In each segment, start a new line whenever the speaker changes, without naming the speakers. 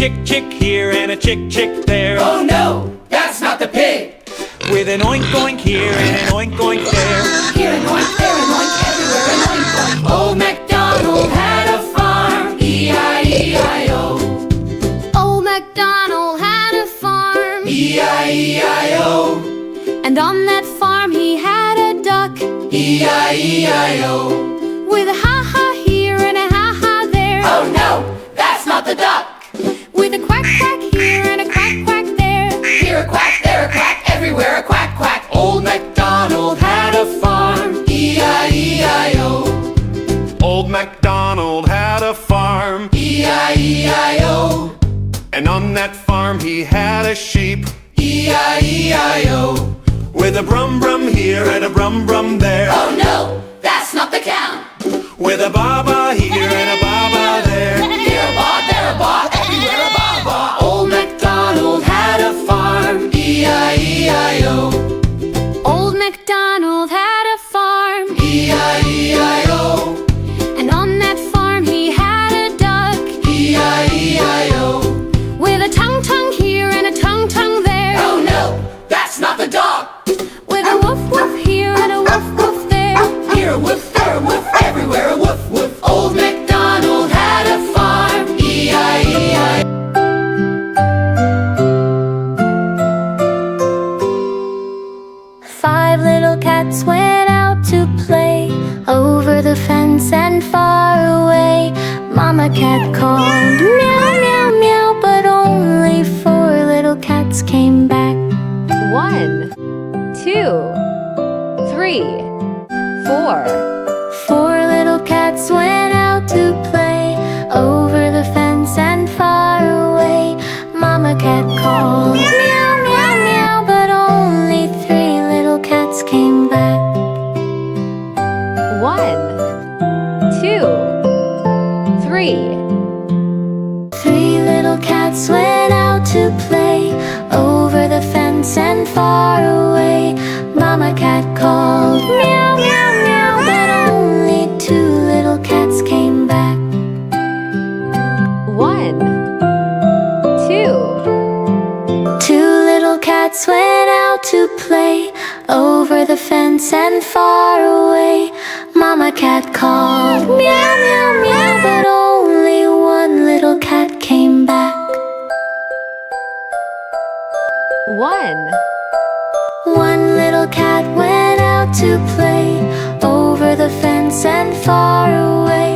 chick chick here and a chick chick there.
Oh no, that's not the pig.
With an oink oink here and an oink oink there.
Here an oink, there an oink, everywhere an oink oink. Old MacDonald had a farm, E-I-E-I-O.
Old MacDonald had a farm,
E-I-E-I-O.
and on that farm he had a duck,
E-I-E-I-O.
with a ha-ha here and a ha-ha there.
Oh no, that's not the duck.
With a quack quack here and a quack quack there.
Here a quack, there a quack, everywhere a quack quack. Old MacDonald had a farm, E-I-E-I-O.
Old MacDonald had a farm,
E-I-E-I-O.
and on that farm he had a sheep.
E-I-E-I-O.
With a brum brum here and a brum brum there.
Oh no, that's not the cow.
With a ba-ba here and a ba-ba there.
Here a ba, there a ba, everywhere a ba ba. Old MacDonald had a farm, E-I-E-I-O.
Old MacDonald had a farm,
E-I-E-I-O.
and on that farm he had a duck,
E-I-E-I-O.
with a tongue tongue here and a tongue tongue there.
Oh no, that's not the dog.
With a woof woof here and a woof woof there.
Here a woof, there a woof, everywhere a woof woof. Old MacDonald had a farm, E-I-E-I-O.
5 little cats went out to play over the fence and far away. Mama cat called meow meow meow, but only 4 little cats came back.
1, 2, 3, 4.
4 little cats went out to play over the fence and far away. Mama cat called meow meow meow, but only 3 little cats came back.
1, 2, 3.
3 little cats went out to play over the fence and far away. Mama cat called meow meow meow, but only 2 little cats came back.
1, 2.
2 little cats went out to play over the fence and far away. Mama cat called meow meow meow, but only 1 little cat came back.
1,
1 little cat went out to play over the fence and far away.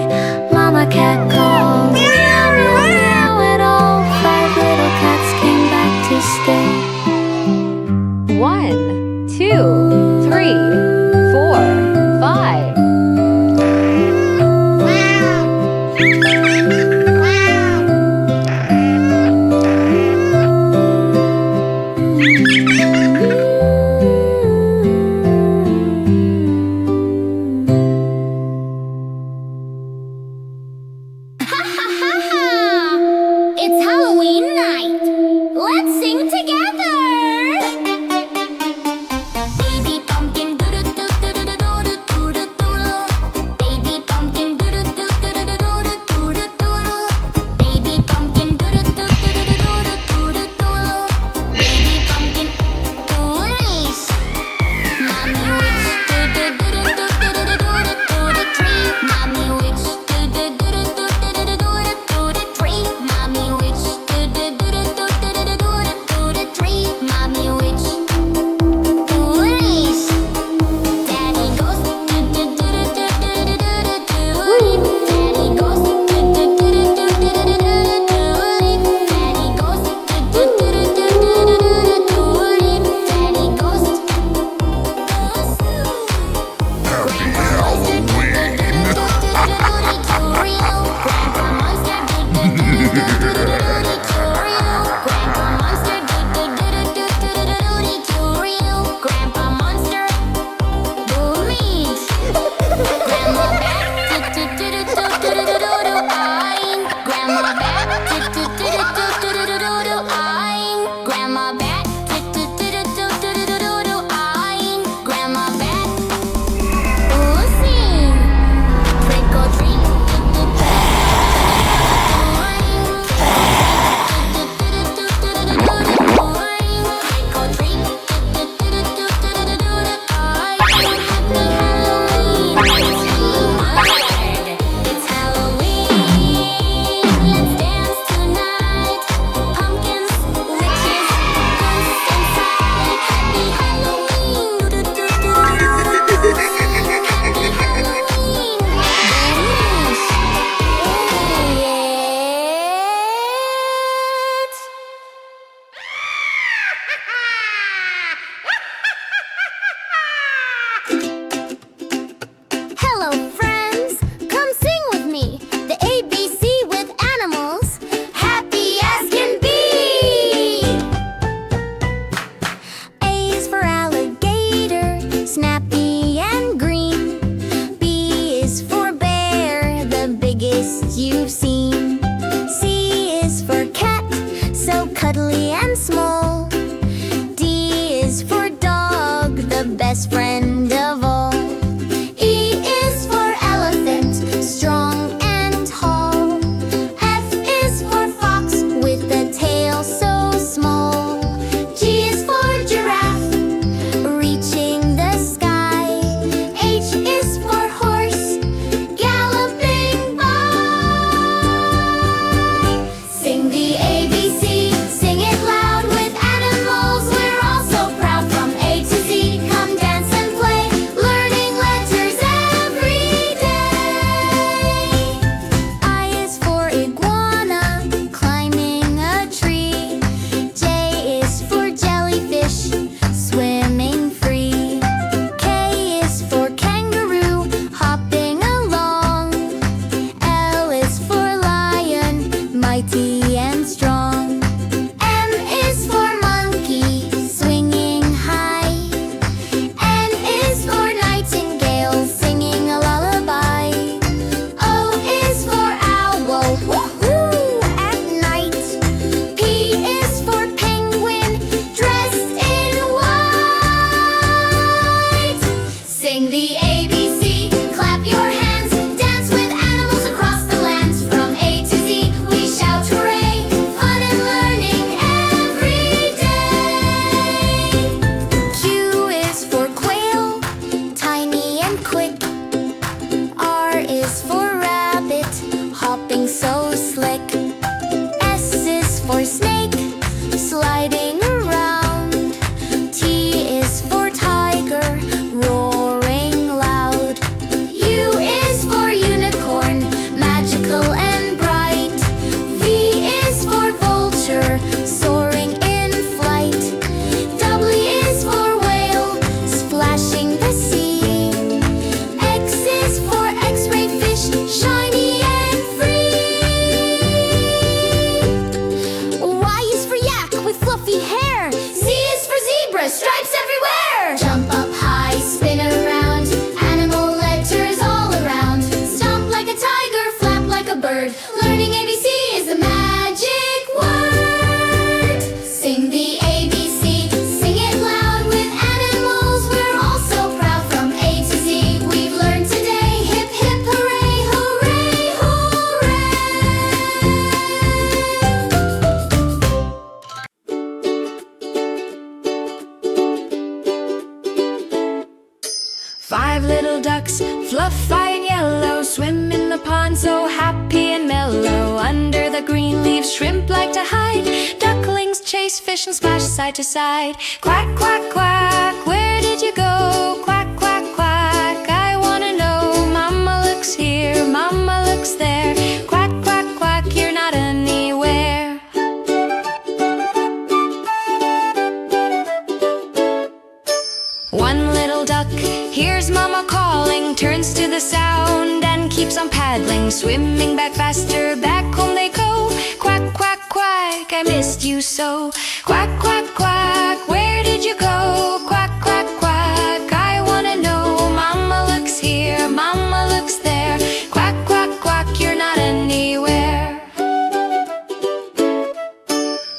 Mama cat called meow meow meow, and all 5 little cats came back to stay.
1, 2, 3, 4, 5.
It's Halloween night. Let's sing together. Baby pumpkin, do do do do do do do do do. cuddly and small. D is for dog, the best friend of all. E is for elephant, strong and tall. F is for fox, with a tail so small. G is for giraffe, reaching the sky. H is for horse, galloping by. Sing the ABC, sing it loud with animals. We're all so proud from A to Z. Come dance and play, learning letters every day. I is for iguana, climbing a tree. J is for jellyfish, swimming free. K is for kangaroo, hopping along. L is for lion, mighty and strong. M is for monkey, swinging high. N is for nightingale, singing a lullaby. O is for owl, woohoo, at night. P is for penguin, dressed in white. Sing the ABC, clap your hands, dance with animals across the lands. From A to Z, we shout hooray, fun and learning every day. Q is for quail, tiny and quick. R is for rabbit, hopping so slick. S is for snake, sliding around. T is for tiger, roaring loud. U is for unicorn, magical and bright. V is for vulture, soaring in flight. W is for whale, splashing the sea. X is for X-ray fish, shiny and free. Y is for yak with fluffy hair. Z is for zebra, stripes everywhere. Jump up high, spin around, animal letters all around. Stomp like a tiger, flap like a bird. Learning ABC is the magic word. Sing the ABC, sing it loud with animals. We're all so proud from A to Z. We've learned today, hip hip hooray, hooray, hooray.
Five little ducks, fluffy and yellow, swim in the pond so happy and mellow. Under the green leaves, shrimp like to hide. Ducklings chase fish and splash side to side. Quack, quack, quack, where did you go? Quack, quack, quack, I wanna know. Mama looks here, Mama looks there. Quack, quack, quack, you're not anywhere. One little duck hears Mama calling, turns to the sound and keeps on paddling. Swimming back faster, back home they go. Quack, quack, quack, I missed you so. Quack, quack, quack, where did you go? Quack, quack, quack, I wanna know. Mama looks here, Mama looks there. Quack, quack, quack, you're not anywhere.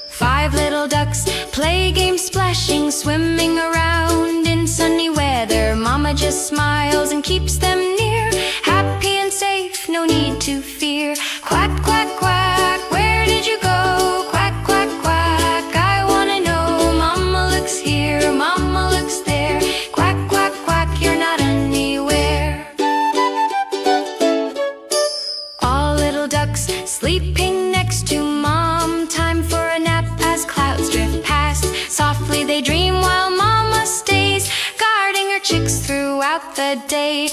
Five little ducks play games splashing, swimming around in sunny weather. Mama just smiles and keeps them near, happy and safe, no need to fear. Quack, quack, quack, where did you go? Quack, quack, quack, I wanna know. Mama looks here, Mama looks there. Quack, quack, quack, you're not anywhere. All little ducks sleeping next to Mom. Time for a nap as clouds drift past. Softly they dream while Mama stays, guarding her chicks throughout the day.